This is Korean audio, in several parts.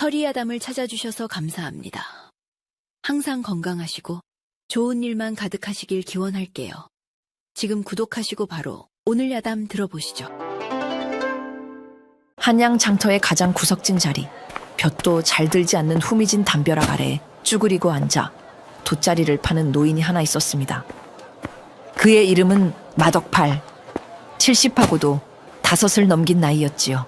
서리아담을 찾아주셔서 감사합니다. 항상 건강하시고 좋은 일만 가득하시길 기원할게요. 지금 구독하시고 바로 오늘 야담 들어보시죠. 한양 장터의 가장 구석진 자리, 볕도 잘 들지 않는 후미진 담벼락 아래에 쭈그리고 앉아 돗자리를 파는 노인이 하나 있었습니다. 그의 이름은 마덕팔. 70하고도 5을 넘긴 나이였지요.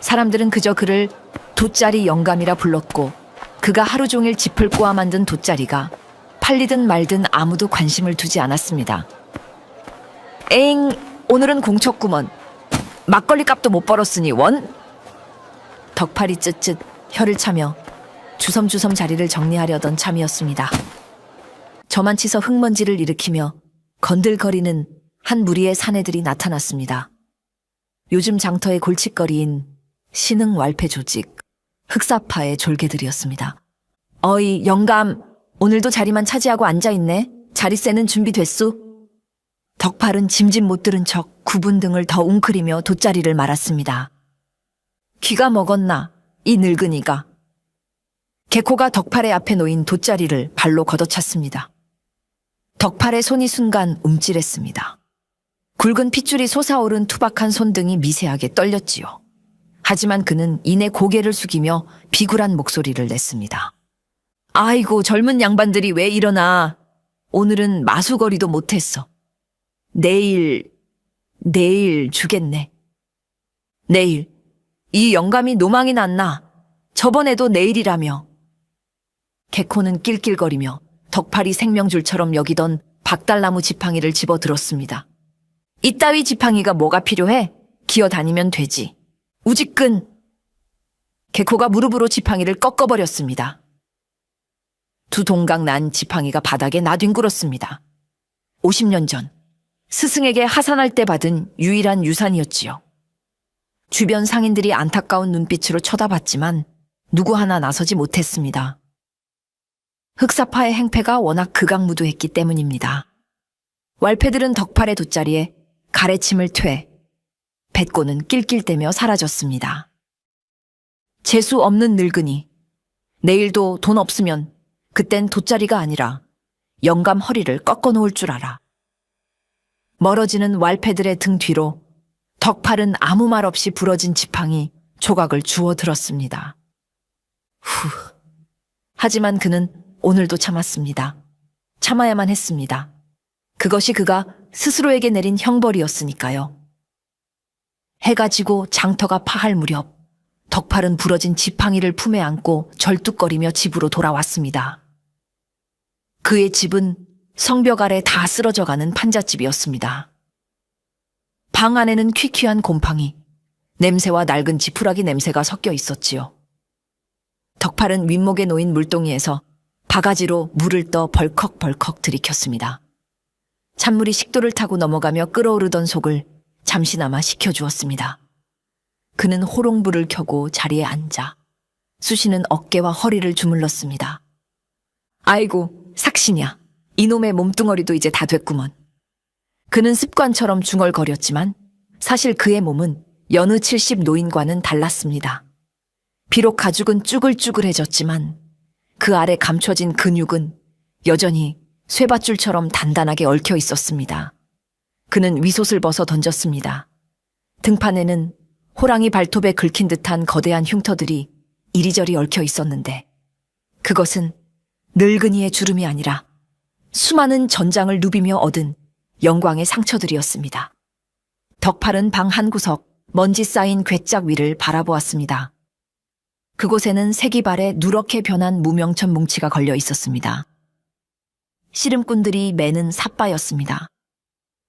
사람들은 그저 그를 돗자리 영감이라 불렀고, 그가 하루 종일 짚을 꼬아 만든 돗자리가 팔리든 말든 아무도 관심을 두지 않았습니다. 에잉, 오늘은 공쳤구먼. 막걸리 값도 못 벌었으니 원? 덕팔이 쯧쯧 혀를 차며 주섬주섬 자리를 정리하려던 참이었습니다. 저만치서 흙먼지를 일으키며 건들거리는 한 무리의 사내들이 나타났습니다. 요즘 장터의 골칫거리인 신흥 왈패 조직, 흑사파의 졸개들이었습니다. 어이, 영감, 오늘도 자리만 차지하고 앉아있네. 자리세는 준비됐소? 덕팔은 짐짓 못 들은 척 구분 등을 더 웅크리며 돗자리를 말았습니다. 귀가 먹었나, 이 늙은이가. 개코가 덕팔의 앞에 놓인 돗자리를 발로 걷어찼습니다. 덕팔의 손이 순간 움찔했습니다. 굵은 핏줄이 솟아오른 투박한 손등이 미세하게 떨렸지요. 하지만 그는 이내 고개를 숙이며 비굴한 목소리를 냈습니다. 아이고, 젊은 양반들이 왜 이러나. 오늘은 마수거리도 못했어. 내일 주겠네. 내일, 이 영감이 노망이 났나. 저번에도 내일이라며. 개코는 낄낄거리며 덕팔이 생명줄처럼 여기던 박달나무 지팡이를 집어들었습니다. 이따위 지팡이가 뭐가 필요해? 기어다니면 되지. 우지끈! 개코가 무릎으로 지팡이를 꺾어버렸습니다. 두 동강 난 지팡이가 바닥에 나뒹굴었습니다. 50년 전 스승에게 하산할 때 받은 유일한 유산이었지요. 주변 상인들이 안타까운 눈빛으로 쳐다봤지만 누구 하나 나서지 못했습니다. 흑사파의 행패가 워낙 극악무도했기 때문입니다. 왈패들은 덕팔의 돗자리에 가래침을 퇴, 뱉고는 낄낄대며 사라졌습니다. 재수 없는 늙은이. 내일도 돈 없으면 그땐 돗자리가 아니라 영감 허리를 꺾어 놓을 줄 알아. 멀어지는 왈패들의 등 뒤로 덕팔은 아무 말 없이 부러진 지팡이 조각을 주워 들었습니다. 후. 하지만 그는 오늘도 참았습니다. 참아야만 했습니다. 그것이 그가 스스로에게 내린 형벌이었으니까요. 해가 지고 장터가 파할 무렵 덕팔은 부러진 지팡이를 품에 안고 절뚝거리며 집으로 돌아왔습니다. 그의 집은 성벽 아래 다 쓰러져가는 판잣집이었습니다. 방 안에는 퀴퀴한 곰팡이, 냄새와 낡은 지푸라기 냄새가 섞여 있었지요. 덕팔은 윗목에 놓인 물동이에서 바가지로 물을 떠 벌컥벌컥 들이켰습니다. 찬물이 식도를 타고 넘어가며 끓어오르던 속을 잠시나마 식혀주었습니다. 그는 호롱불을 켜고 자리에 앉아 쑤시는 어깨와 허리를 주물렀습니다. 아이고, 삭신이야. 이놈의 몸뚱어리도 이제 다 됐구먼. 그는 습관처럼 중얼거렸지만 사실 그의 몸은 여느 70 노인과는 달랐습니다. 비록 가죽은 쭈글쭈글해졌지만 그 아래 감춰진 근육은 여전히 쇠밧줄처럼 단단하게 얽혀 있었습니다. 그는 위솥을 벗어 던졌습니다. 등판에는 호랑이 발톱에 긁힌 듯한 거대한 흉터들이 이리저리 얽혀 있었는데 그것은 늙은이의 주름이 아니라 수많은 전장을 누비며 얻은 영광의 상처들이었습니다. 덕팔은 방 한 구석 먼지 쌓인 궤짝 위를 바라보았습니다. 그곳에는 세기발에 누렇게 변한 무명천 뭉치가 걸려 있었습니다. 씨름꾼들이 매는 삿바였습니다.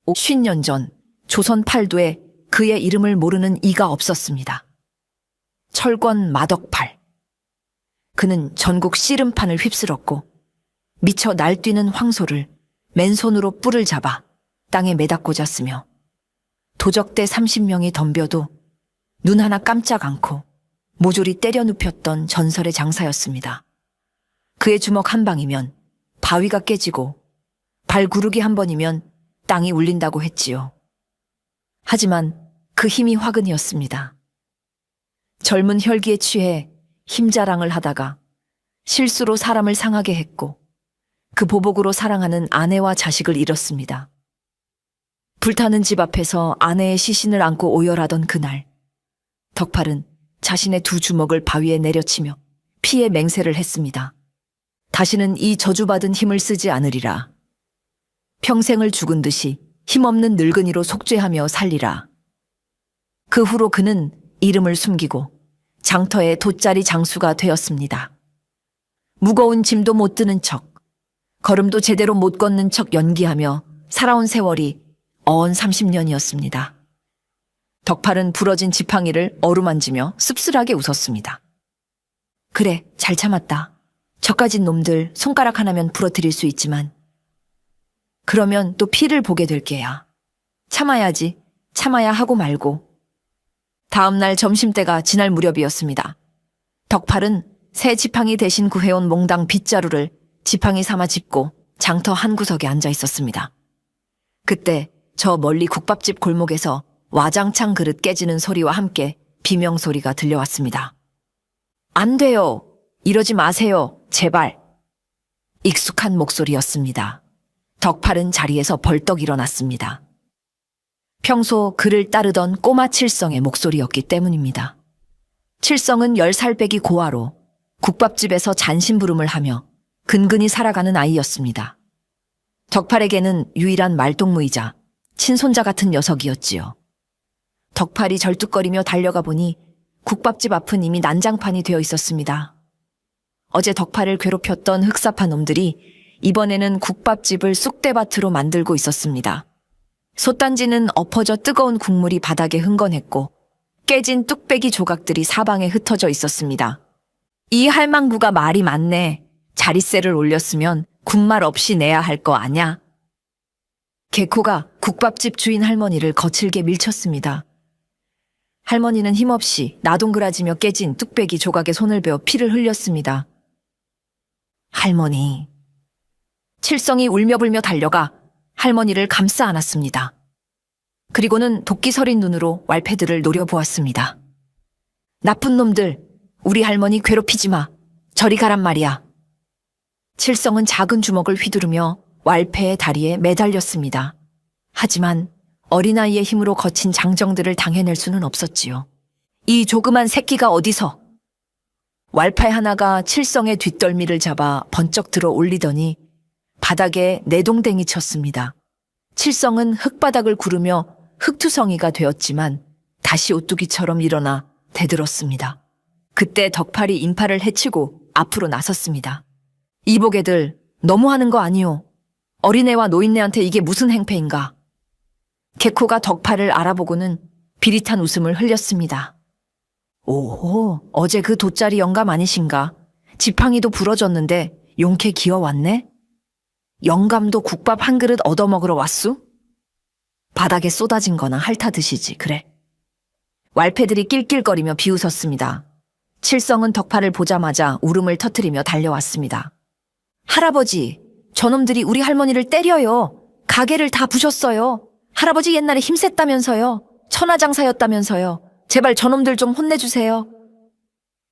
50년 전 조선 팔도에 그의 이름을 모르는 이가 없었습니다. 철권 마덕팔. 그는 전국 씨름판을 휩쓸었고 미쳐 날뛰는 황소를 맨손으로 뿔을 잡아 땅에 매다 꽂았으며 도적대 30명이 덤벼도 눈 하나 깜짝 않고 모조리 때려 눕혔던 전설의 장사였습니다. 그의 주먹 한 방이면 바위가 깨지고 발구르기 한 번이면 땅이 울린다고 했지요. 하지만 그 힘이 화근이었습니다. 젊은 혈기에 취해 힘자랑을 하다가 실수로 사람을 상하게 했고 그 보복으로 사랑하는 아내와 자식을 잃었습니다. 불타는 집 앞에서 아내의 시신을 안고 오열하던 그날, 덕팔은 자신의 두 주먹을 바위에 내려치며 피해 맹세를 했습니다. 다시는 이 저주받은 힘을 쓰지 않으리라. 평생을 죽은 듯이 힘없는 늙은이로 속죄하며 살리라. 그 후로 그는 이름을 숨기고 장터의 돗자리 장수가 되었습니다. 무거운 짐도 못 드는 척, 걸음도 제대로 못 걷는 척 연기하며 살아온 세월이 어언 30년이었습니다. 덕팔은 부러진 지팡이를 어루만지며 씁쓸하게 웃었습니다. 그래, 잘 참았다. 저까진 놈들 손가락 하나면 부러뜨릴 수 있지만 그러면 또 피를 보게 될 게야. 참아야지. 참아야 하고 말고. 다음 날 점심때가 지날 무렵이었습니다. 덕팔은 새 지팡이 대신 구해온 몽당 빗자루를 지팡이 삼아 짚고 장터 한 구석에 앉아 있었습니다. 그때 저 멀리 국밥집 골목에서 와장창 그릇 깨지는 소리와 함께 비명소리가 들려왔습니다. 안 돼요. 이러지 마세요. 제발. 익숙한 목소리였습니다. 덕팔은 자리에서 벌떡 일어났습니다. 평소 그를 따르던 꼬마 칠성의 목소리였기 때문입니다. 칠성은 10살 빼기 고아로 국밥집에서 잔심부름을 하며 근근히 살아가는 아이였습니다. 덕팔에게는 유일한 말동무이자 친손자 같은 녀석이었지요. 덕팔이 절뚝거리며 달려가 보니 국밥집 앞은 이미 난장판이 되어 있었습니다. 어제 덕팔을 괴롭혔던 흑사파 놈들이 이번에는 국밥집을 쑥대밭으로 만들고 있었습니다. 솥단지는 엎어져 뜨거운 국물이 바닥에 흥건했고 깨진 뚝배기 조각들이 사방에 흩어져 있었습니다. 이 할망구가 말이 많네. 자릿세를 올렸으면 군말 없이 내야 할 거 아냐? 개코가 국밥집 주인 할머니를 거칠게 밀쳤습니다. 할머니는 힘없이 나동그라지며 깨진 뚝배기 조각에 손을 베어 피를 흘렸습니다. 할머니. 칠성이 울며불며 달려가 할머니를 감싸 안았습니다. 그리고는 도끼 서린 눈으로 왈패들을 노려보았습니다. 나쁜 놈들, 우리 할머니 괴롭히지 마. 저리 가란 말이야. 칠성은 작은 주먹을 휘두르며 왈패의 다리에 매달렸습니다. 하지만 어린아이의 힘으로 거친 장정들을 당해낼 수는 없었지요. 이 조그만 새끼가 어디서? 왈패 하나가 칠성의 뒷덜미를 잡아 번쩍 들어 올리더니 바닥에 내동댕이 쳤습니다. 칠성은 흙바닥을 구르며 흙투성이가 되었지만 다시 오뚜기처럼 일어나 대들었습니다. 그때 덕팔이 인파를 해치고 앞으로 나섰습니다. 이보게들 너무하는 거 아니오. 어린애와 노인네한테 이게 무슨 행패인가. 개코가 덕팔을 알아보고는 비릿한 웃음을 흘렸습니다. 오호, 어제 그 돗자리 영감 아니신가? 지팡이도 부러졌는데 용케 기어왔네? 영감도 국밥 한 그릇 얻어먹으러 왔수? 바닥에 쏟아진 거나 핥아드시지, 그래. 왈패들이 낄낄거리며 비웃었습니다. 칠성은 덕팔을 보자마자 울음을 터뜨리며 달려왔습니다. 할아버지, 저놈들이 우리 할머니를 때려요. 가게를 다 부셨어요. 할아버지 옛날에 힘셌다면서요. 천하장사였다면서요. 제발 저놈들 좀 혼내주세요.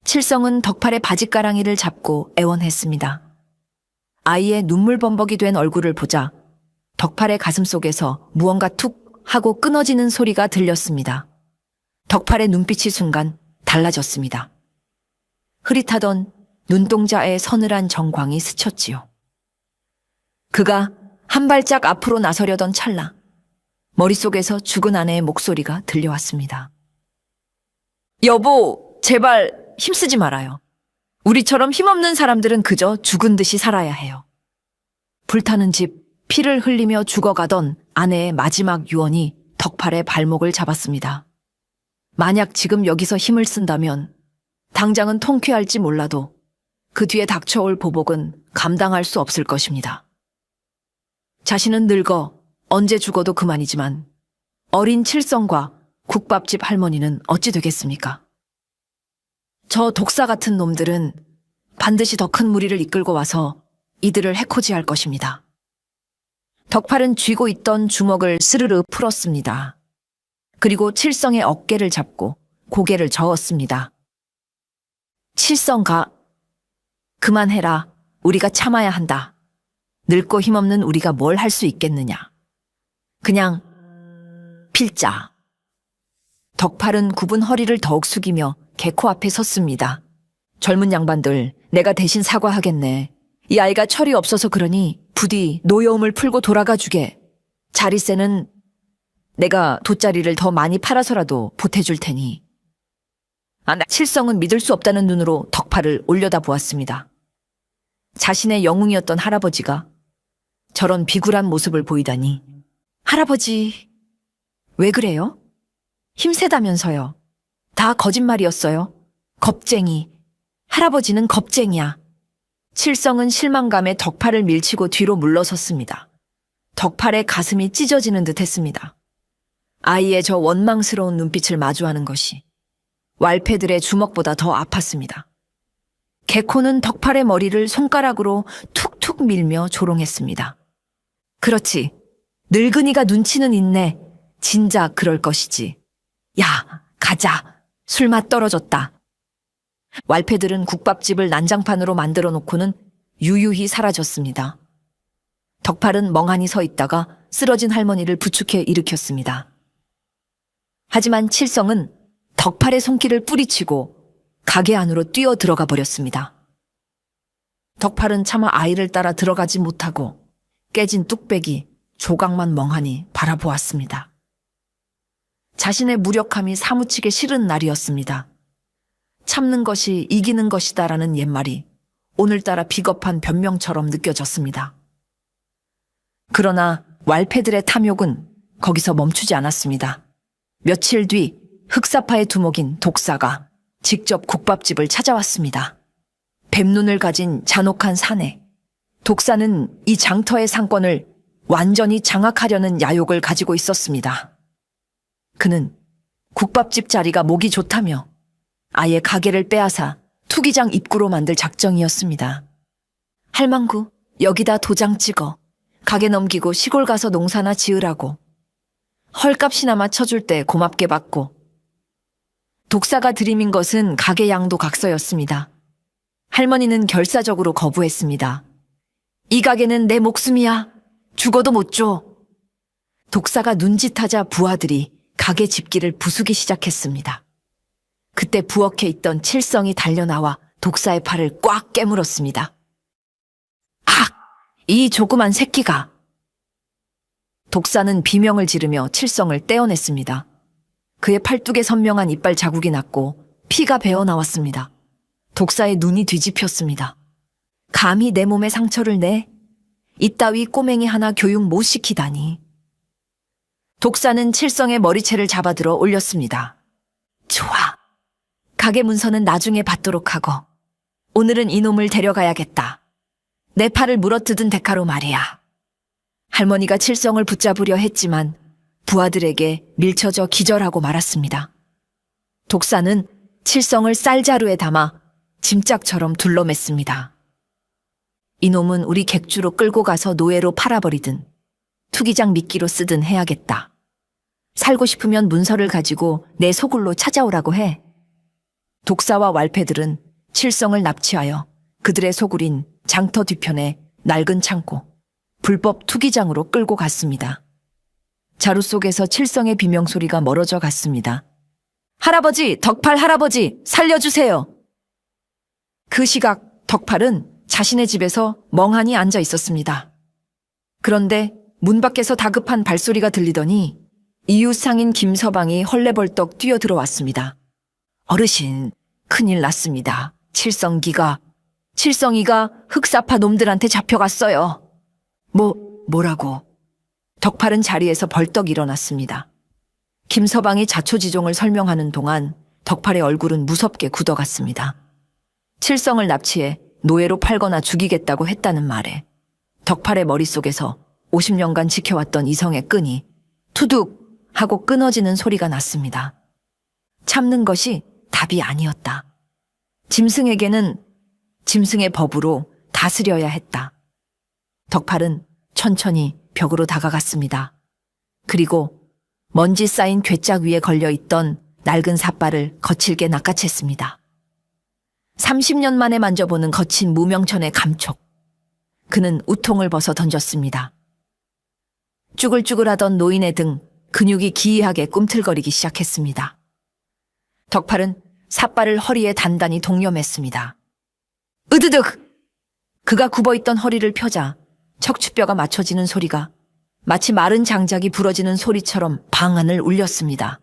칠성은 덕팔의 바짓가랑이를 잡고 애원했습니다. 아이의 눈물범벅이 된 얼굴을 보자 덕팔의 가슴속에서 무언가 툭 하고 끊어지는 소리가 들렸습니다. 덕팔의 눈빛이 순간 달라졌습니다. 흐릿하던 눈동자에 서늘한 정광이 스쳤지요. 그가 한 발짝 앞으로 나서려던 찰나 머릿속에서 죽은 아내의 목소리가 들려왔습니다. 여보, 제발 힘쓰지 말아요. 우리처럼 힘없는 사람들은 그저 죽은 듯이 살아야 해요. 불타는 집, 피를 흘리며 죽어가던 아내의 마지막 유언이 덕팔의 발목을 잡았습니다. 만약 지금 여기서 힘을 쓴다면 당장은 통쾌할지 몰라도 그 뒤에 닥쳐올 보복은 감당할 수 없을 것입니다. 자신은 늙어 언제 죽어도 그만이지만 어린 칠성과 국밥집 할머니는 어찌 되겠습니까? 저 독사 같은 놈들은 반드시 더 큰 무리를 이끌고 와서 이들을 해코지할 것입니다. 덕팔은 쥐고 있던 주먹을 스르르 풀었습니다. 그리고 칠성의 어깨를 잡고 고개를 저었습니다. 칠성가, 그만해라. 우리가 참아야 한다. 늙고 힘없는 우리가 뭘 할 수 있겠느냐. 그냥 필자. 덕팔은 굽은 허리를 더욱 숙이며 개코 앞에 섰습니다. 젊은 양반들, 내가 대신 사과하겠네. 이 아이가 철이 없어서 그러니 부디 노여움을 풀고 돌아가 주게. 자리세는 내가 돗자리를 더 많이 팔아서라도 보태줄 테니. 칠성은 믿을 수 없다는 눈으로 덕팔을 올려다 보았습니다. 자신의 영웅이었던 할아버지가 저런 비굴한 모습을 보이다니. 할아버지, 왜 그래요? 힘세다면서요. 다 거짓말이었어요. 겁쟁이. 할아버지는 겁쟁이야. 칠성은 실망감에 덕팔을 밀치고 뒤로 물러섰습니다. 덕팔의 가슴이 찢어지는 듯 했습니다. 아이의 저 원망스러운 눈빛을 마주하는 것이 왈패들의 주먹보다 더 아팠습니다. 개코는 덕팔의 머리를 손가락으로 툭툭 밀며 조롱했습니다. 그렇지. 늙은이가 눈치는 있네. 진작 그럴 것이지. 야, 가자. 술맛 떨어졌다. 왈패들은 국밥집을 난장판으로 만들어 놓고는 유유히 사라졌습니다. 덕팔은 멍하니 서 있다가 쓰러진 할머니를 부축해 일으켰습니다. 하지만 칠성은 덕팔의 손길을 뿌리치고 가게 안으로 뛰어 들어가 버렸습니다. 덕팔은 차마 아이를 따라 들어가지 못하고 깨진 뚝배기 조각만 멍하니 바라보았습니다. 자신의 무력함이 사무치게 싫은 날이었습니다. 참는 것이 이기는 것이다라는 옛말이 오늘따라 비겁한 변명처럼 느껴졌습니다. 그러나 왈패들의 탐욕은 거기서 멈추지 않았습니다. 며칠 뒤 흑사파의 두목인 독사가 직접 국밥집을 찾아왔습니다. 뱀눈을 가진 잔혹한 사내. 독사는 이 장터의 상권을 완전히 장악하려는 야욕을 가지고 있었습니다. 그는 국밥집 자리가 목이 좋다며 아예 가게를 빼앗아 투기장 입구로 만들 작정이었습니다. 할망구, 여기다 도장 찍어. 가게 넘기고 시골 가서 농사나 지으라고. 헐값이나마 쳐줄 때 고맙게 받고. 독사가 들이민 것은 가게 양도 각서였습니다. 할머니는 결사적으로 거부했습니다. 이 가게는 내 목숨이야. 죽어도 못 줘. 독사가 눈짓하자 부하들이 가게 집기를 부수기 시작했습니다. 그때 부엌에 있던 칠성이 달려나와 독사의 팔을 꽉 깨물었습니다. 악! 이 조그만 새끼가! 독사는 비명을 지르며 칠성을 떼어냈습니다. 그의 팔뚝에 선명한 이빨 자국이 났고 피가 배어 나왔습니다. 독사의 눈이 뒤집혔습니다. 감히 내 몸에 상처를 내? 이따위 꼬맹이 하나 교육 못 시키다니. 독사는 칠성의 머리채를 잡아들어 올렸습니다. 좋아. 가게 문서는 나중에 받도록 하고 오늘은 이놈을 데려가야겠다. 내 팔을 물어뜯은 대가로 말이야. 할머니가 칠성을 붙잡으려 했지만 부하들에게 밀쳐져 기절하고 말았습니다. 독사는 칠성을 쌀자루에 담아 짐짝처럼 둘러맸습니다. 이놈은 우리 객주로 끌고 가서 노예로 팔아버리든 투기장 미끼로 쓰든 해야겠다. 살고 싶으면 문서를 가지고 내 소굴로 찾아오라고 해. 독사와 왈패들은 칠성을 납치하여 그들의 소굴인 장터 뒤편에 낡은 창고, 불법 투기장으로 끌고 갔습니다. 자루 속에서 칠성의 비명소리가 멀어져 갔습니다. 할아버지, 덕팔 할아버지, 살려주세요. 그 시각 덕팔은 자신의 집에서 멍하니 앉아 있었습니다. 그런데 문 밖에서 다급한 발소리가 들리더니 이웃 상인 김서방이 헐레벌떡 뛰어들어왔습니다. 어르신, 큰일 났습니다. 칠성이가 흑사파 놈들한테 잡혀갔어요. 뭐라고? 덕팔은 자리에서 벌떡 일어났습니다. 김서방이 자초지종을 설명하는 동안 덕팔의 얼굴은 무섭게 굳어갔습니다. 칠성을 납치해 노예로 팔거나 죽이겠다고 했다는 말에 덕팔의 머릿속에서 50년간 지켜왔던 이성의 끈이 투둑 하고 끊어지는 소리가 났습니다. 참는 것이 답이 아니었다. 짐승에게는 짐승의 법으로 다스려야 했다. 덕팔은 천천히 벽으로 다가갔습니다. 그리고 먼지 쌓인 괴짝 위에 걸려있던 낡은 삿발을 거칠게 낚아챘습니다. 30년 만에 만져보는 거친 무명천의 감촉. 그는 우통을 벗어 던졌습니다. 쭈글쭈글하던 노인의 등 근육이 기이하게 꿈틀거리기 시작했습니다. 덕팔은 삿발을 허리에 단단히 동여맸습니다. 으드득! 그가 굽어있던 허리를 펴자 척추뼈가 맞춰지는 소리가 마치 마른 장작이 부러지는 소리처럼 방안을 울렸습니다.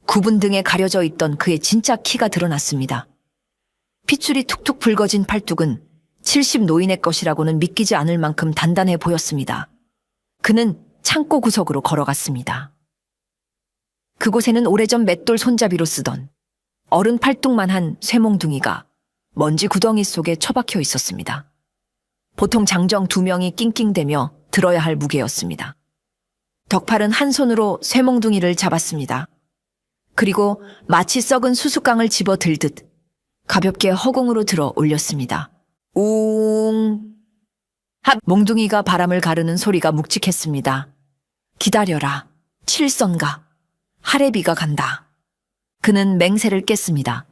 굽은 등에 가려져 있던 그의 진짜 키가 드러났습니다. 핏줄이 툭툭 붉어진 팔뚝은 70 노인의 것이라고는 믿기지 않을 만큼 단단해 보였습니다. 그는 창고 구석으로 걸어갔습니다. 그곳에는 오래전 맷돌 손잡이로 쓰던 어른 팔뚝만한 쇠몽둥이가 먼지 구덩이 속에 처박혀 있었습니다. 보통 장정 2명이 낑낑대며 들어야 할 무게였습니다. 덕팔은 한 손으로 쇠몽둥이를 잡았습니다. 그리고 마치 썩은 수수깡을 집어 들듯 가볍게 허공으로 들어 올렸습니다. 웅! 합! 몽둥이가 바람을 가르는 소리가 묵직했습니다. 기다려라. 칠성가. 하레비가 간다. 그는 맹세를 깼습니다.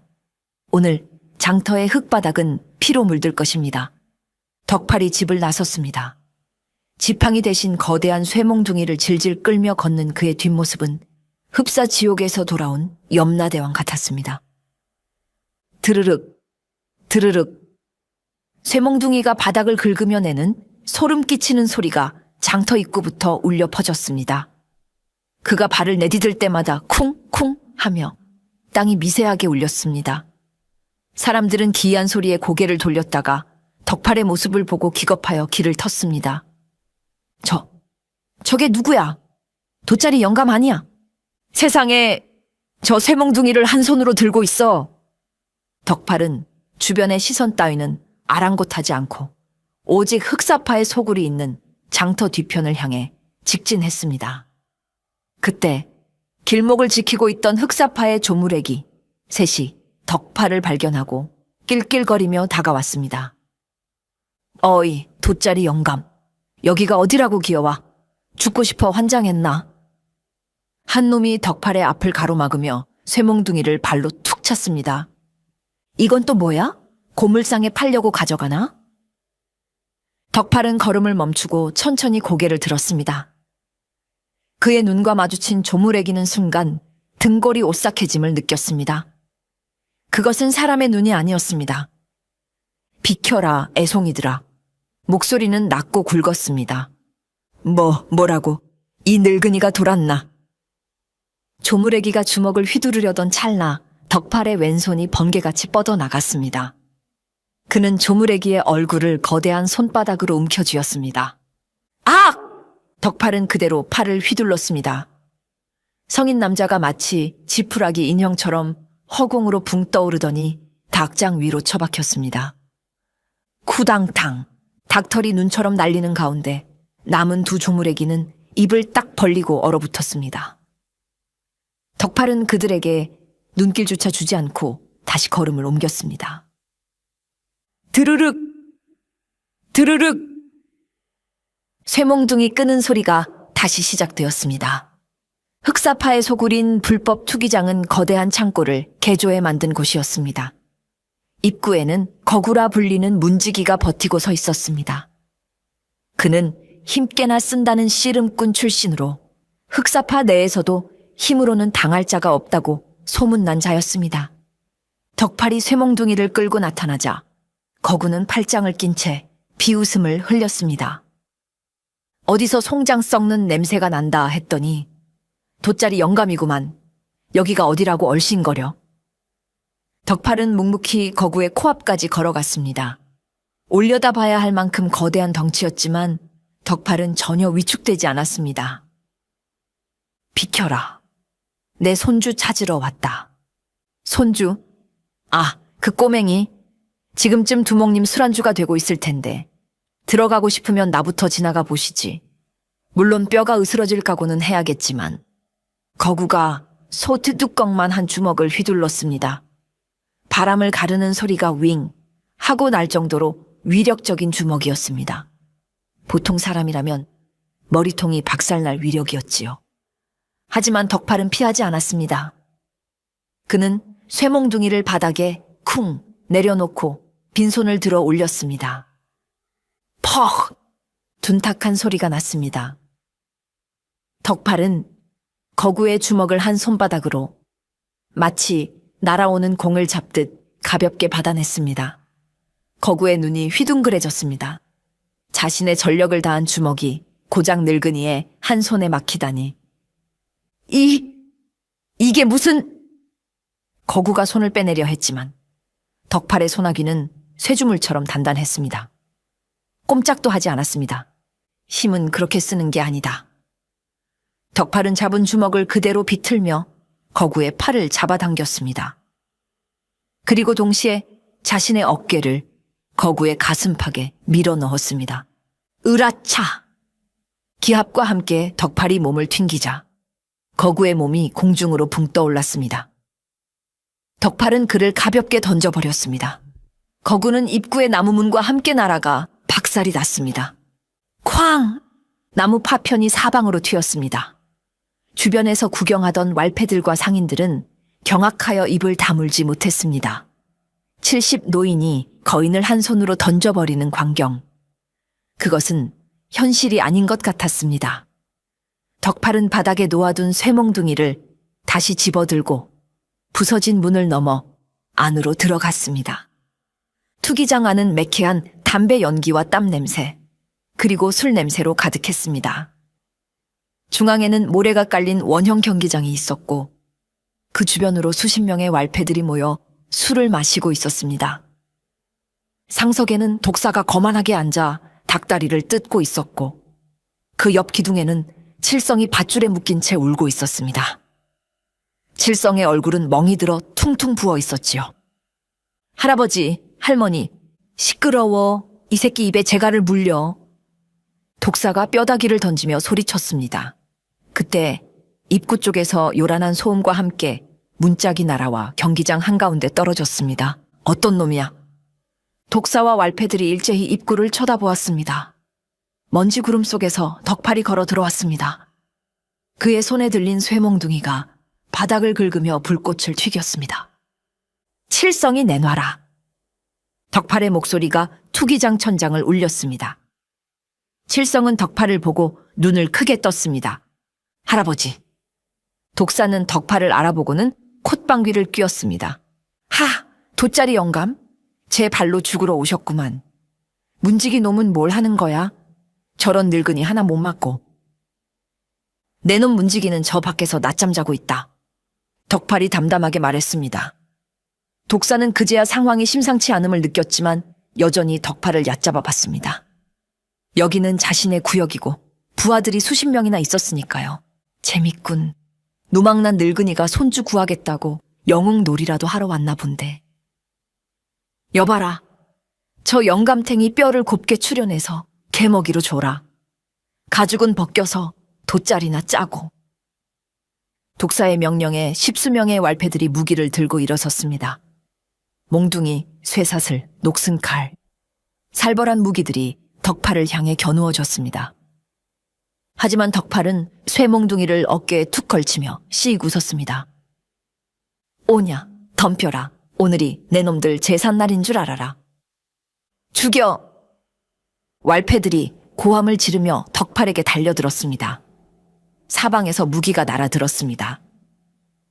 오늘 장터의 흙바닥은 피로 물들 것입니다. 덕팔이 집을 나섰습니다. 지팡이 대신 거대한 쇠몽둥이를 질질 끌며 걷는 그의 뒷모습은 흡사 지옥에서 돌아온 염라대왕 같았습니다. 드르륵, 드르륵. 쇠몽둥이가 바닥을 긁으며 내는 소름 끼치는 소리가 장터 입구부터 울려 퍼졌습니다. 그가 발을 내디딜 때마다 쿵쿵 하며 땅이 미세하게 울렸습니다. 사람들은 기이한 소리에 고개를 돌렸다가 덕팔의 모습을 보고 기겁하여 길을 텄습니다. 저게 누구야? 돗자리 영감 아니야? 세상에 저 쇠몽둥이를 한 손으로 들고 있어. 덕팔은 주변의 시선 따위는 아랑곳하지 않고 오직 흑사파의 소굴이 있는 장터 뒤편을 향해 직진했습니다. 그때 길목을 지키고 있던 흑사파의 조무래기 셋이 덕팔을 발견하고 낄낄거리며 다가왔습니다. 어이, 돗자리 영감. 여기가 어디라고 기어와? 죽고 싶어 환장했나? 한 놈이 덕팔의 앞을 가로막으며 쇠몽둥이를 발로 툭 찼습니다. 이건 또 뭐야? 고물상에 팔려고 가져가나? 덕팔은 걸음을 멈추고 천천히 고개를 들었습니다. 그의 눈과 마주친 조무래기는 순간 등골이 오싹해짐을 느꼈습니다. 그것은 사람의 눈이 아니었습니다. 비켜라, 애송이들아. 목소리는 낮고 굵었습니다. 뭐라고? 이 늙은이가 돌았나? 조무래기가 주먹을 휘두르려던 찰나 덕팔의 왼손이 번개같이 뻗어나갔습니다. 그는 조무래기의 얼굴을 거대한 손바닥으로 움켜쥐었습니다. 악! 덕팔은 그대로 팔을 휘둘렀습니다. 성인 남자가 마치 지푸라기 인형처럼 허공으로 붕 떠오르더니 닭장 위로 처박혔습니다. 쿠당탕, 닭털이 눈처럼 날리는 가운데 남은 두 조무래기는 입을 딱 벌리고 얼어붙었습니다. 덕팔은 그들에게 눈길조차 주지 않고 다시 걸음을 옮겼습니다. 드르륵! 드르륵! 쇠몽둥이 끄는 소리가 다시 시작되었습니다. 흑사파의 소굴인 불법 투기장은 거대한 창고를 개조해 만든 곳이었습니다. 입구에는 거구라 불리는 문지기가 버티고 서 있었습니다. 그는 힘께나 쓴다는 씨름꾼 출신으로 흑사파 내에서도 힘으로는 당할 자가 없다고 소문난 자였습니다. 덕팔이 쇠몽둥이를 끌고 나타나자 거구는 팔짱을 낀 채 비웃음을 흘렸습니다. 어디서 송장 썩는 냄새가 난다 했더니 돗자리 영감이구만. 여기가 어디라고 얼씬거려. 덕팔은 묵묵히 거구의 코앞까지 걸어갔습니다. 올려다봐야 할 만큼 거대한 덩치였지만 덕팔은 전혀 위축되지 않았습니다. 비켜라. 내 손주 찾으러 왔다. 손주? 아, 그 꼬맹이. 지금쯤 두목님 술안주가 되고 있을 텐데 들어가고 싶으면 나부터 지나가 보시지. 물론 뼈가 으스러질 각오는 해야겠지만. 거구가 소트 뚜껑만 한 주먹을 휘둘렀습니다. 바람을 가르는 소리가 윙 하고 날 정도로 위력적인 주먹이었습니다. 보통 사람이라면 머리통이 박살날 위력이었지요. 하지만 덕팔은 피하지 않았습니다. 그는 쇠몽둥이를 바닥에 쿵 내려놓고 빈손을 들어 올렸습니다. 퍽! 둔탁한 소리가 났습니다. 덕팔은 거구의 주먹을 한 손바닥으로 마치 날아오는 공을 잡듯 가볍게 받아냈습니다. 거구의 눈이 휘둥그레졌습니다. 자신의 전력을 다한 주먹이 고작 늙은이의 한 손에 막히다니. 이게 무슨... 거구가 손을 빼내려 했지만 덕팔의 소나귀는 쇠주물처럼 단단했습니다. 꼼짝도 하지 않았습니다. 힘은 그렇게 쓰는 게 아니다. 덕팔은 잡은 주먹을 그대로 비틀며 거구의 팔을 잡아당겼습니다. 그리고 동시에 자신의 어깨를 거구의 가슴팍에 밀어 넣었습니다. 으라차! 기합과 함께 덕팔이 몸을 튕기자 거구의 몸이 공중으로 붕 떠올랐습니다. 덕팔은 그를 가볍게 던져버렸습니다. 거구는 입구의 나무문과 함께 날아가 박살이 났습니다. 쾅! 나무 파편이 사방으로 튀었습니다. 주변에서 구경하던 왈패들과 상인들은 경악하여 입을 다물지 못했습니다. 70 노인이 거인을 한 손으로 던져버리는 광경. 그것은 현실이 아닌 것 같았습니다. 덕팔은 바닥에 놓아둔 쇠몽둥이를 다시 집어들고 부서진 문을 넘어 안으로 들어갔습니다. 투기장 안은 매캐한 담배 연기와 땀 냄새, 그리고 술 냄새로 가득했습니다. 중앙에는 모래가 깔린 원형 경기장이 있었고 그 주변으로 수십 명의 왈패들이 모여 술을 마시고 있었습니다. 상석에는 독사가 거만하게 앉아 닭다리를 뜯고 있었고 그 옆 기둥에는 칠성이 밧줄에 묶인 채 울고 있었습니다. 칠성의 얼굴은 멍이 들어 퉁퉁 부어 있었지요. 할아버지, 할머니, 시끄러워. 이 새끼 입에 재갈을 물려. 독사가 뼈다귀를 던지며 소리쳤습니다. 그때 입구 쪽에서 요란한 소음과 함께 문짝이 날아와 경기장 한가운데 떨어졌습니다. 어떤 놈이야? 독사와 왈패들이 일제히 입구를 쳐다보았습니다. 먼지 구름 속에서 덕팔이 걸어 들어왔습니다. 그의 손에 들린 쇠몽둥이가 바닥을 긁으며 불꽃을 튀겼습니다. 칠성이 내놔라. 덕팔의 목소리가 투기장 천장을 울렸습니다. 칠성은 덕팔을 보고 눈을 크게 떴습니다. 할아버지. 독사는 덕팔을 알아보고는 콧방귀를 뀌었습니다. 하! 돗자리 영감? 제 발로 죽으러 오셨구만. 문지기 놈은 뭘 하는 거야? 저런 늙은이 하나 못 맞고. 내 놈 문지기는 저 밖에서 낮잠 자고 있다. 덕팔이 담담하게 말했습니다. 독사는 그제야 상황이 심상치 않음을 느꼈지만 여전히 덕팔을 얕잡아 봤습니다. 여기는 자신의 구역이고 부하들이 수십 명이나 있었으니까요. 재밌군. 노망난 늙은이가 손주 구하겠다고 영웅놀이라도 하러 왔나 본데. 여봐라. 저 영감탱이 뼈를 곱게 추려내서 개먹이로 줘라. 가죽은 벗겨서 돗자리나 짜고. 독사의 명령에 십수명의 왈패들이 무기를 들고 일어섰습니다. 몽둥이, 쇠사슬, 녹슨 칼. 살벌한 무기들이 덕팔을 향해 겨누어졌습니다. 하지만 덕팔은 쇠몽둥이를 어깨에 툭 걸치며 씩 웃었습니다. 오냐, 덤벼라. 오늘이 내 놈들 제삿날인 줄 알아라. 죽여! 왈패들이 고함을 지르며 덕팔에게 달려들었습니다. 사방에서 무기가 날아들었습니다.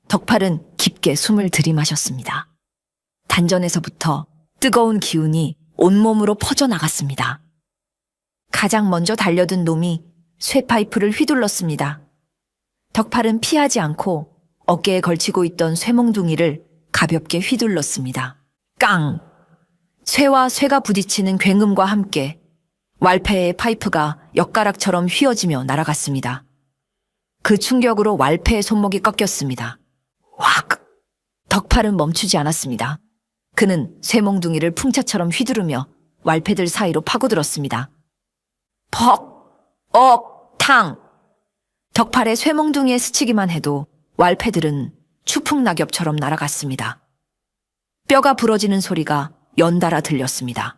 덕팔은 깊게 숨을 들이마셨습니다. 단전에서부터 뜨거운 기운이 온몸으로 퍼져나갔습니다. 가장 먼저 달려든 놈이 쇠파이프를 휘둘렀습니다. 덕팔은 피하지 않고 어깨에 걸치고 있던 쇠몽둥이를 가볍게 휘둘렀습니다. 깡! 쇠와 쇠가 부딪히는 굉음과 함께 왈패의 파이프가 엿가락처럼 휘어지며 날아갔습니다. 그 충격으로 왈패의 손목이 꺾였습니다. 확! 덕팔은 멈추지 않았습니다. 그는 쇠몽둥이를 풍차처럼 휘두르며 왈패들 사이로 파고들었습니다. 퍽! 억! 탕! 덕팔의 쇠몽둥이에 스치기만 해도 왈패들은 추풍낙엽처럼 날아갔습니다. 뼈가 부러지는 소리가 연달아 들렸습니다.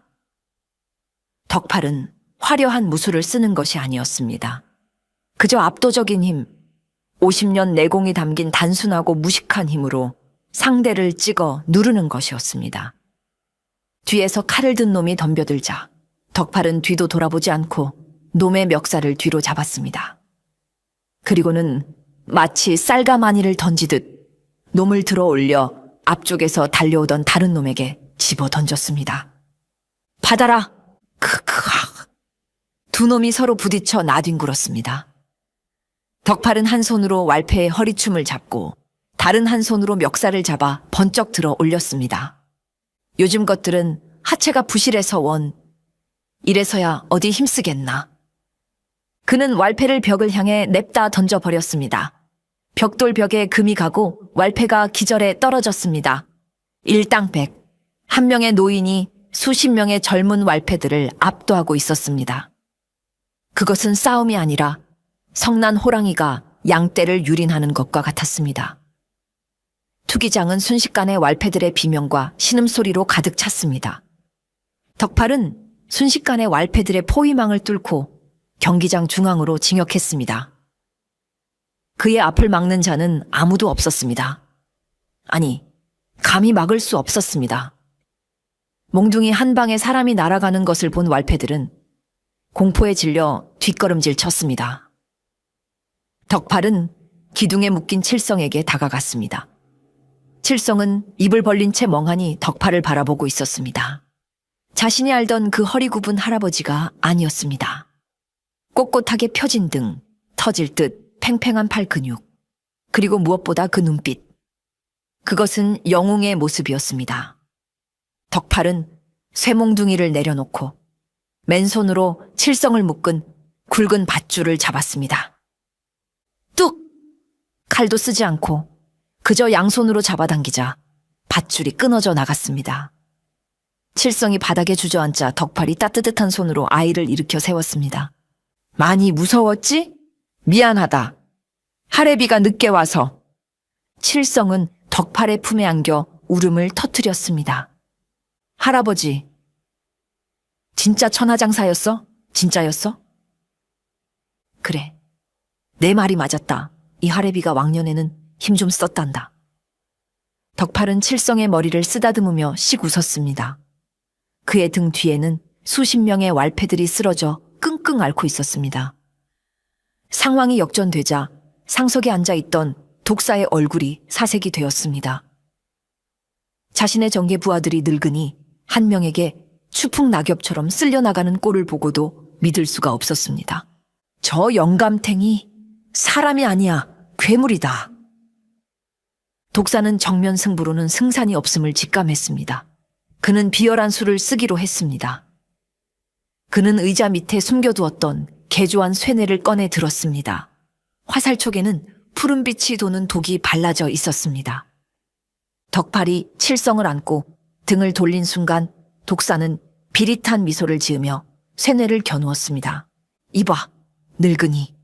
덕팔은 화려한 무술을 쓰는 것이 아니었습니다. 그저 압도적인 힘, 50년 내공이 담긴 단순하고 무식한 힘으로 상대를 찍어 누르는 것이었습니다. 뒤에서 칼을 든 놈이 덤벼들자 덕팔은 뒤도 돌아보지 않고 놈의 멱살을 뒤로 잡았습니다. 그리고는 마치 쌀가마니를 던지듯 놈을 들어 올려 앞쪽에서 달려오던 다른 놈에게 집어 던졌습니다. 받아라! 크크악! 두 놈이 서로 부딪혀 나뒹굴었습니다. 덕팔은 한 손으로 왈패의 허리춤을 잡고 다른 한 손으로 멱살을 잡아 번쩍 들어 올렸습니다. 요즘 것들은 하체가 부실해서 원, 이래서야 어디 힘쓰겠나. 그는 왈패를 벽을 향해 냅다 던져버렸습니다. 벽돌 벽에 금이 가고 왈패가 기절해 떨어졌습니다. 일당백, 한 명의 노인이 수십 명의 젊은 왈패들을 압도하고 있었습니다. 그것은 싸움이 아니라 성난 호랑이가 양떼를 유린하는 것과 같았습니다. 투기장은 순식간에 왈패들의 비명과 신음소리로 가득 찼습니다. 덕팔은 순식간에 왈패들의 포위망을 뚫고 경기장 중앙으로 진격했습니다. 그의 앞을 막는 자는 아무도 없었습니다. 아니, 감히 막을 수 없었습니다. 몽둥이 한 방에 사람이 날아가는 것을 본 왈패들은 공포에 질려 뒷걸음질 쳤습니다. 덕팔은 기둥에 묶인 칠성에게 다가갔습니다. 칠성은 입을 벌린 채 멍하니 덕팔을 바라보고 있었습니다. 자신이 알던 그 허리 굽은 할아버지가 아니었습니다. 꼿꼿하게 펴진 등, 터질 듯 팽팽한 팔 근육, 그리고 무엇보다 그 눈빛. 그것은 영웅의 모습이었습니다. 덕팔은 쇠몽둥이를 내려놓고 맨손으로 칠성을 묶은 굵은 밧줄을 잡았습니다. 뚝! 칼도 쓰지 않고 그저 양손으로 잡아당기자 밧줄이 끊어져 나갔습니다. 칠성이 바닥에 주저앉자 덕팔이 따뜻한 손으로 아이를 일으켜 세웠습니다. 많이 무서웠지? 미안하다. 할애비가 늦게 와서. 칠성은 덕팔의 품에 안겨 울음을 터뜨렸습니다. 할아버지, 진짜 천하장사였어? 진짜였어? 그래, 내 말이 맞았다. 이 할애비가 왕년에는 힘 좀 썼단다. 덕팔은 칠성의 머리를 쓰다듬으며 씩 웃었습니다. 그의 등 뒤에는 수십 명의 왈패들이 쓰러져 끙끙 앓고 있었습니다. 상황이 역전되자 상석에 앉아있던 독사의 얼굴이 사색이 되었습니다. 자신의 정계 부하들이 늙으니 한 명에게 추풍 낙엽처럼 쓸려나가는 꼴을 보고도 믿을 수가 없었습니다. 저 영감탱이 사람이 아니야, 괴물이다. 독사는 정면 승부로는 승산이 없음을 직감했습니다. 그는 비열한 수를 쓰기로 했습니다. 그는 의자 밑에 숨겨두었던 개조한 쇠뇌를 꺼내 들었습니다. 화살촉에는 푸른빛이 도는 독이 발라져 있었습니다. 덕팔이 칠성을 안고 등을 돌린 순간 독사는 비릿한 미소를 지으며 쇠뇌를 겨누었습니다. 이봐, 늙은이.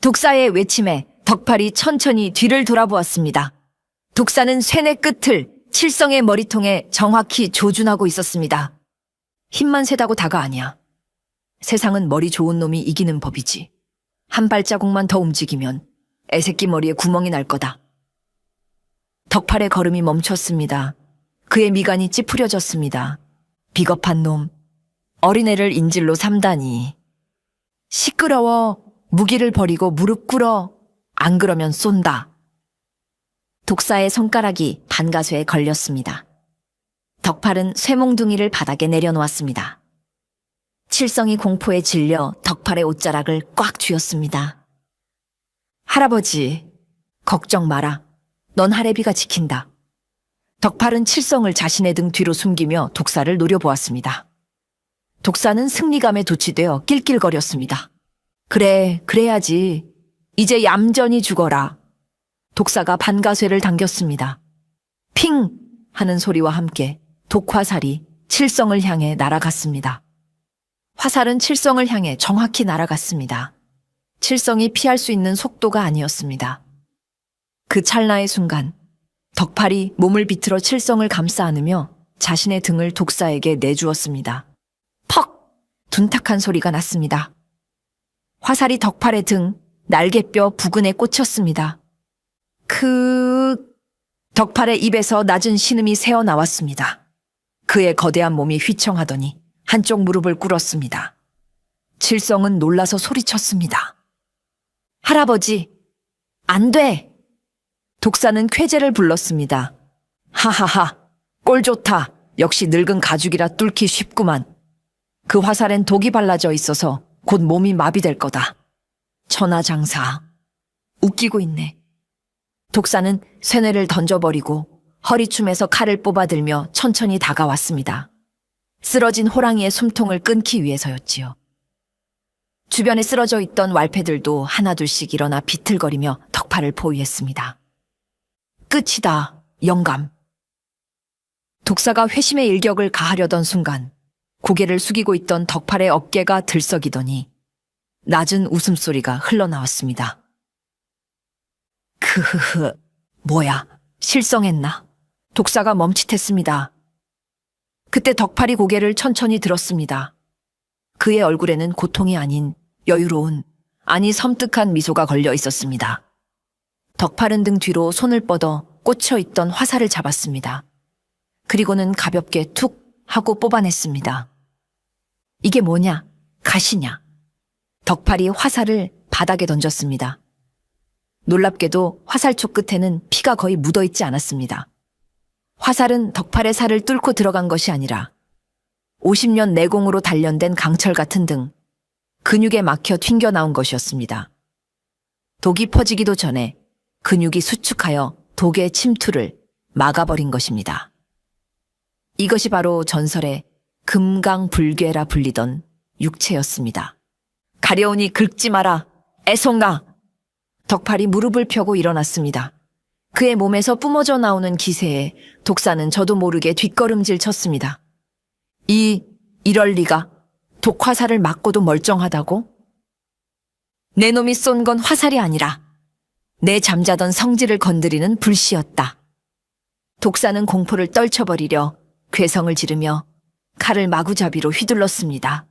독사의 외침에 덕팔이 천천히 뒤를 돌아보았습니다. 독사는 쇠뇌 끝을 칠성의 머리통에 정확히 조준하고 있었습니다. 힘만 세다고 다가 아니야. 세상은 머리 좋은 놈이 이기는 법이지. 한 발자국만 더 움직이면 애새끼 머리에 구멍이 날 거다. 덕팔의 걸음이 멈췄습니다. 그의 미간이 찌푸려졌습니다. 비겁한 놈, 어린애를 인질로 삼다니. 시끄러워, 무기를 버리고 무릎 꿇어. 안 그러면 쏜다. 독사의 손가락이 반가쇠에 걸렸습니다. 덕팔은 쇠몽둥이를 바닥에 내려놓았습니다. 칠성이 공포에 질려 덕팔의 옷자락을 꽉 쥐었습니다. 할아버지, 걱정 마라. 넌 할애비가 지킨다. 덕팔은 칠성을 자신의 등 뒤로 숨기며 독사를 노려보았습니다. 독사는 승리감에 도취되어 낄낄거렸습니다. 그래, 그래야지. 이제 얌전히 죽어라. 독사가 반가쇠를 당겼습니다. 핑! 하는 소리와 함께 독화살이 칠성을 향해 날아갔습니다. 화살은 칠성을 향해 정확히 날아갔습니다. 칠성이 피할 수 있는 속도가 아니었습니다. 그 찰나의 순간 덕팔이 몸을 비틀어 칠성을 감싸 안으며 자신의 등을 독사에게 내주었습니다. 퍽! 둔탁한 소리가 났습니다. 화살이 덕팔의 등, 날개뼈 부근에 꽂혔습니다. 덕팔의 입에서 낮은 신음이 새어나왔습니다. 그의 거대한 몸이 휘청하더니 한쪽 무릎을 꿇었습니다. 칠성은 놀라서 소리쳤습니다. 할아버지, 안 돼! 독사는 쾌재를 불렀습니다. 하하하, 꼴 좋다. 역시 늙은 가죽이라 뚫기 쉽구만. 그 화살엔 독이 발라져 있어서 곧 몸이 마비될 거다. 천하장사. 웃기고 있네. 독사는 쇠뇌를 던져버리고 허리춤에서 칼을 뽑아들며 천천히 다가왔습니다. 쓰러진 호랑이의 숨통을 끊기 위해서였지요. 주변에 쓰러져 있던 왈패들도 하나둘씩 일어나 비틀거리며 덕팔을 포위했습니다. 끝이다, 영감. 독사가 회심의 일격을 가하려던 순간 고개를 숙이고 있던 덕팔의 어깨가 들썩이더니 낮은 웃음소리가 흘러나왔습니다. 크흐흐, 뭐야, 실성했나? 독사가 멈칫했습니다. 그때 덕팔이 고개를 천천히 들었습니다. 그의 얼굴에는 고통이 아닌 여유로운, 아니 섬뜩한 미소가 걸려 있었습니다. 덕팔은 등 뒤로 손을 뻗어 꽂혀있던 화살을 잡았습니다. 그리고는 가볍게 툭 하고 뽑아냈습니다. 이게 뭐냐? 가시냐? 덕팔이 화살을 바닥에 던졌습니다. 놀랍게도 화살촉 끝에는 피가 거의 묻어있지 않았습니다. 화살은 덕팔의 살을 뚫고 들어간 것이 아니라 50년 내공으로 단련된 강철 같은 등 근육에 막혀 튕겨나온 것이었습니다. 독이 퍼지기도 전에 근육이 수축하여 독의 침투를 막아버린 것입니다. 이것이 바로 전설의 금강불괴라 불리던 육체였습니다. 가려우니 긁지 마라, 애송아! 덕팔이 무릎을 펴고 일어났습니다. 그의 몸에서 뿜어져 나오는 기세에 독사는 저도 모르게 뒷걸음질 쳤습니다. 이럴 리가, 독화살을 맞고도 멀쩡하다고? 내 놈이 쏜 건 화살이 아니라 내 잠자던 성질을 건드리는 불씨였다. 독사는 공포를 떨쳐버리려 괴성을 지르며 칼을 마구잡이로 휘둘렀습니다.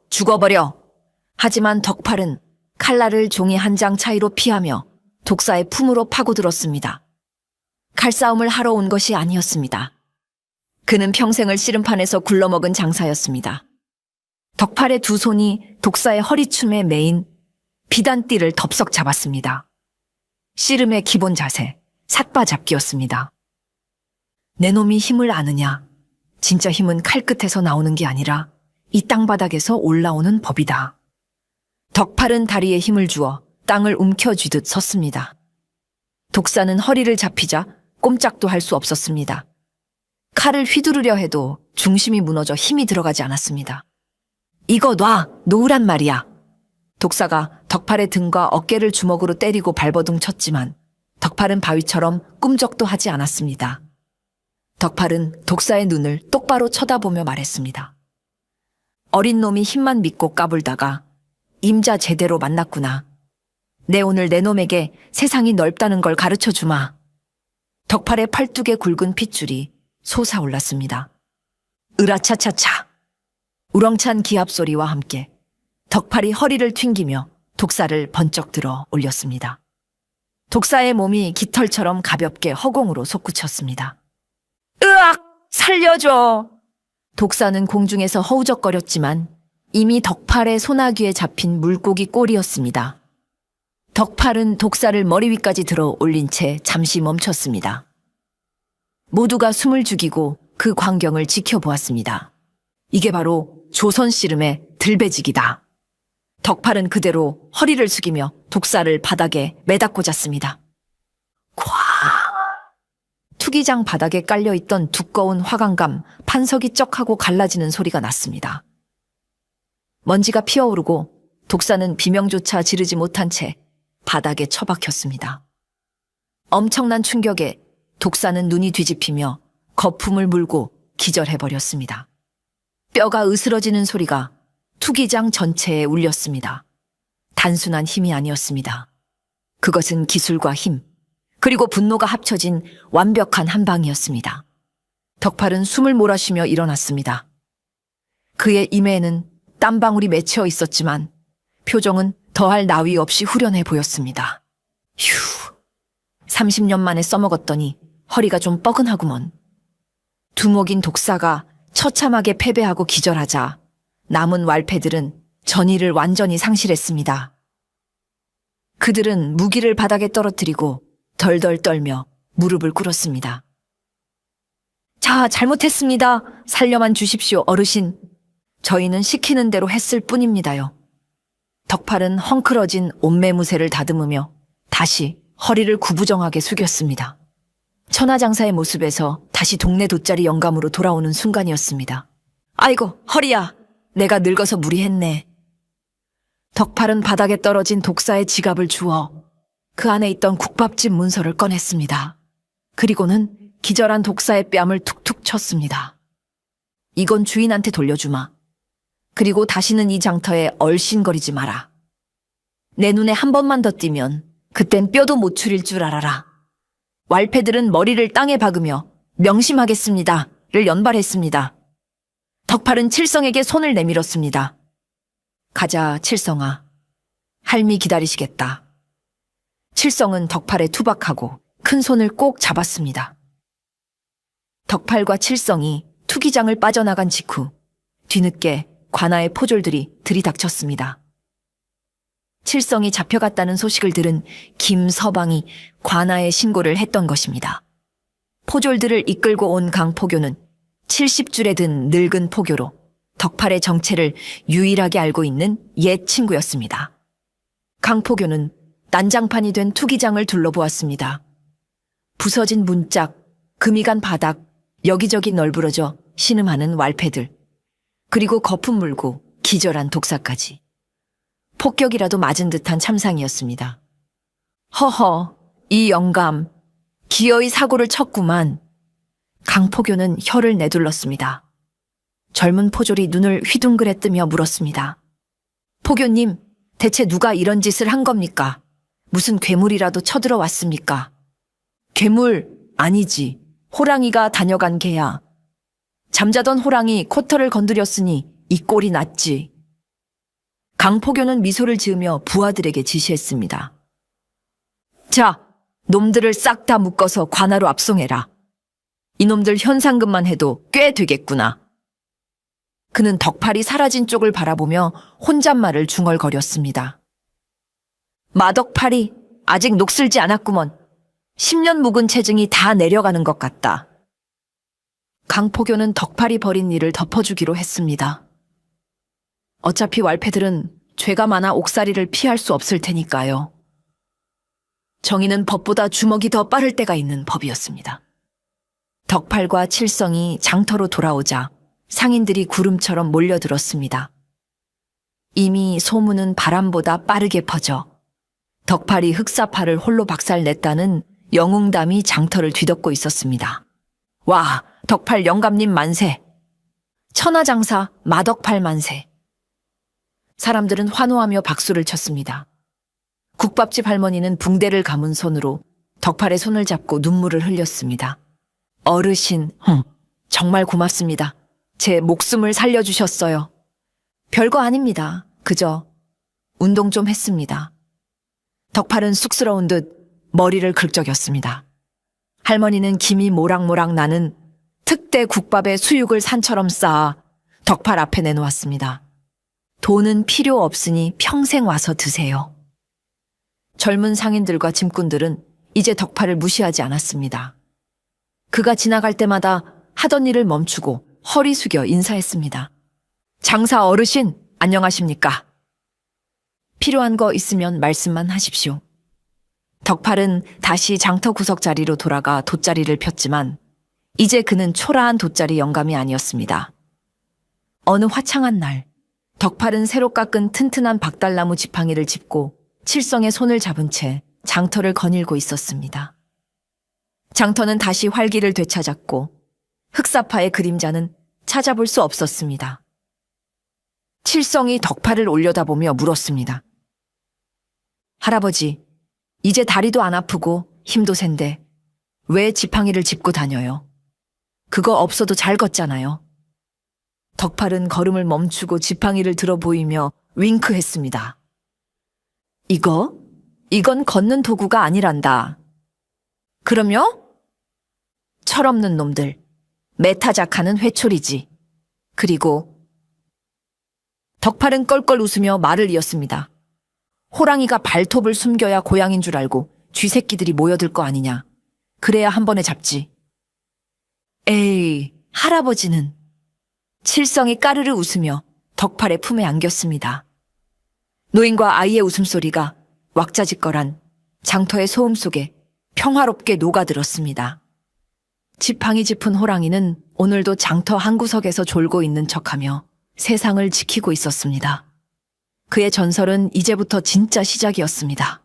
죽어버려! 하지만 덕팔은 칼날을 종이 한 장 차이로 피하며 독사의 품으로 파고들었습니다. 칼싸움을 하러 온 것이 아니었습니다. 그는 평생을 씨름판에서 굴러먹은 장사였습니다. 덕팔의 두 손이 독사의 허리춤에 매인 비단띠를 덥석 잡았습니다. 씨름의 기본 자세, 삿바잡기였습니다. 내 놈이 힘을 아느냐? 진짜 힘은 칼끝에서 나오는 게 아니라 이 땅바닥에서 올라오는 법이다. 덕팔은 다리에 힘을 주어 땅을 움켜쥐듯 섰습니다. 독사는 허리를 잡히자 꼼짝도 할 수 없었습니다. 칼을 휘두르려 해도 중심이 무너져 힘이 들어가지 않았습니다. 이거 놓으란 말이야. 독사가 덕팔의 등과 어깨를 주먹으로 때리고 발버둥 쳤지만 덕팔은 바위처럼 꿈쩍도 하지 않았습니다. 덕팔은 독사의 눈을 똑바로 쳐다보며 말했습니다. 어린 놈이 힘만 믿고 까불다가 임자 제대로 만났구나. 내 오늘 내 놈에게 세상이 넓다는 걸 가르쳐 주마. 덕팔의 팔뚝에 굵은 핏줄이 솟아올랐습니다. 으라차차차. 우렁찬 기합 소리와 함께 덕팔이 허리를 튕기며 독사를 번쩍 들어 올렸습니다. 독사의 몸이 깃털처럼 가볍게 허공으로 솟구쳤습니다. 으악! 살려줘! 독사는 공중에서 허우적거렸지만 이미 덕팔의 소나귀에 잡힌 물고기 꼴이었습니다. 덕팔은 독사를 머리 위까지 들어 올린 채 잠시 멈췄습니다. 모두가 숨을 죽이고 그 광경을 지켜보았습니다. 이게 바로 조선 씨름의 들배지기다. 덕팔은 그대로 허리를 숙이며 독사를 바닥에 매다 꽂았습니다. 쾅! 투기장 바닥에 깔려있던 두꺼운 화강감 판석이 쩍하고 갈라지는 소리가 났습니다. 먼지가 피어오르고 독사는 비명조차 지르지 못한 채 바닥에 처박혔습니다. 엄청난 충격에 독사는 눈이 뒤집히며 거품을 물고 기절해버렸습니다. 뼈가 으스러지는 소리가 투기장 전체에 울렸습니다. 단순한 힘이 아니었습니다. 그것은 기술과 힘, 그리고 분노가 합쳐진 완벽한 한 방이었습니다. 덕팔은 숨을 몰아쉬며 일어났습니다. 그의 이마에는 땀방울이 맺혀 있었지만 표정은 더할 나위 없이 후련해 보였습니다. 휴, 30년 만에 써먹었더니 허리가 좀 뻐근하구먼. 두목인 독사가 처참하게 패배하고 기절하자 남은 왈패들은 전의를 완전히 상실했습니다. 그들은 무기를 바닥에 떨어뜨리고 덜덜 떨며 무릎을 꿇었습니다. 자, 잘못했습니다. 살려만 주십시오, 어르신. 저희는 시키는 대로 했을 뿐입니다요. 덕팔은 헝클어진 옷매무새를 다듬으며 다시 허리를 구부정하게 숙였습니다. 천하장사의 모습에서 다시 동네 돗자리 영감으로 돌아오는 순간이었습니다. 아이고, 허리야. 내가 늙어서 무리했네. 덕팔은 바닥에 떨어진 독사의 지갑을 주워 그 안에 있던 국밥집 문서를 꺼냈습니다. 그리고는 기절한 독사의 뺨을 툭툭 쳤습니다. 이건 주인한테 돌려주마. 그리고 다시는 이 장터에 얼씬거리지 마라. 내 눈에 한 번만 더 띄면 그땐 뼈도 못 추릴 줄 알아라. 왈패들은 머리를 땅에 박으며 명심하겠습니다를 연발했습니다. 덕팔은 칠성에게 손을 내밀었습니다. 가자, 칠성아. 할미 기다리시겠다. 칠성은 덕팔에 투박하고 큰 손을 꼭 잡았습니다. 덕팔과 칠성이 투기장을 빠져나간 직후 뒤늦게 관아의 포졸들이 들이닥쳤습니다. 칠성이 잡혀갔다는 소식을 들은 김서방이 관아에 신고를 했던 것입니다. 포졸들을 이끌고 온 강포교는 70줄에 든 늙은 포교로 덕팔의 정체를 유일하게 알고 있는 옛 친구였습니다. 강포교는 난장판이 된 투기장을 둘러보았습니다. 부서진 문짝, 금이 간 바닥, 여기저기 널브러져 신음하는 왈패들, 그리고 거품 물고 기절한 독사까지. 폭격이라도 맞은 듯한 참상이었습니다. 허허, 이 영감, 기어이 사고를 쳤구만. 강포교는 혀를 내둘렀습니다. 젊은 포졸이 눈을 휘둥그레 뜨며 물었습니다. 포교님, 대체 누가 이런 짓을 한 겁니까? 무슨 괴물이라도 쳐들어왔습니까? 괴물 아니지. 호랑이가 다녀간 개야. 잠자던 호랑이 코털을 건드렸으니 이 꼴이 났지. 강포교는 미소를 지으며 부하들에게 지시했습니다. 자, 놈들을 싹 다 묶어서 관아로 압송해라. 이놈들 현상금만 해도 꽤 되겠구나. 그는 덕팔이 사라진 쪽을 바라보며 혼잣말을 중얼거렸습니다. 마덕팔이 아직 녹슬지 않았구먼. 10년 묵은 체증이 다 내려가는 것 같다. 강포교는 덕팔이 벌인 일을 덮어주기로 했습니다. 어차피 왈패들은 죄가 많아 옥살이를 피할 수 없을 테니까요. 정의는 법보다 주먹이 더 빠를 때가 있는 법이었습니다. 덕팔과 칠성이 장터로 돌아오자 상인들이 구름처럼 몰려들었습니다. 이미 소문은 바람보다 빠르게 퍼져 덕팔이 흑사파를 홀로 박살냈다는 영웅담이 장터를 뒤덮고 있었습니다. 와, 덕팔 영감님 만세! 천하장사 마덕팔 만세! 사람들은 환호하며 박수를 쳤습니다. 국밥집 할머니는 붕대를 감은 손으로 덕팔의 손을 잡고 눈물을 흘렸습니다. 어르신, 정말 고맙습니다. 제 목숨을 살려주셨어요. 별거 아닙니다. 그저 운동 좀 했습니다. 덕팔은 쑥스러운 듯 머리를 긁적였습니다. 할머니는 김이 모락모락 나는 특대 국밥에 수육을 산처럼 쌓아 덕팔 앞에 내놓았습니다. 돈은 필요 없으니 평생 와서 드세요. 젊은 상인들과 짐꾼들은 이제 덕팔을 무시하지 않았습니다. 그가 지나갈 때마다 하던 일을 멈추고 허리 숙여 인사했습니다. 장사 어르신, 안녕하십니까? 필요한 거 있으면 말씀만 하십시오. 덕팔은 다시 장터 구석 자리로 돌아가 돗자리를 폈지만 이제 그는 초라한 돗자리 영감이 아니었습니다. 어느 화창한 날, 덕팔은 새로 깎은 튼튼한 박달나무 지팡이를 짚고 칠성의 손을 잡은 채 장터를 거닐고 있었습니다. 장터는 다시 활기를 되찾았고 흑사파의 그림자는 찾아볼 수 없었습니다. 칠성이 덕팔을 올려다보며 물었습니다. 할아버지, 이제 다리도 안 아프고 힘도 센데 왜 지팡이를 짚고 다녀요? 그거 없어도 잘 걷잖아요. 덕팔은 걸음을 멈추고 지팡이를 들어 보이며 윙크했습니다. 이건 걷는 도구가 아니란다. 그럼요? 철없는 놈들. 메타작하는 회초리지. 그리고 덕팔은 껄껄 웃으며 말을 이었습니다. 호랑이가 발톱을 숨겨야 고양인 줄 알고 쥐새끼들이 모여들 거 아니냐. 그래야 한 번에 잡지. 에이, 할아버지는. 칠성이 까르르 웃으며 덕팔의 품에 안겼습니다. 노인과 아이의 웃음소리가 왁자지껄한 장터의 소음 속에 평화롭게 녹아들었습니다. 지팡이 짚은 호랑이는 오늘도 장터 한 구석에서 졸고 있는 척하며 세상을 지키고 있었습니다. 그의 전설은 이제부터 진짜 시작이었습니다.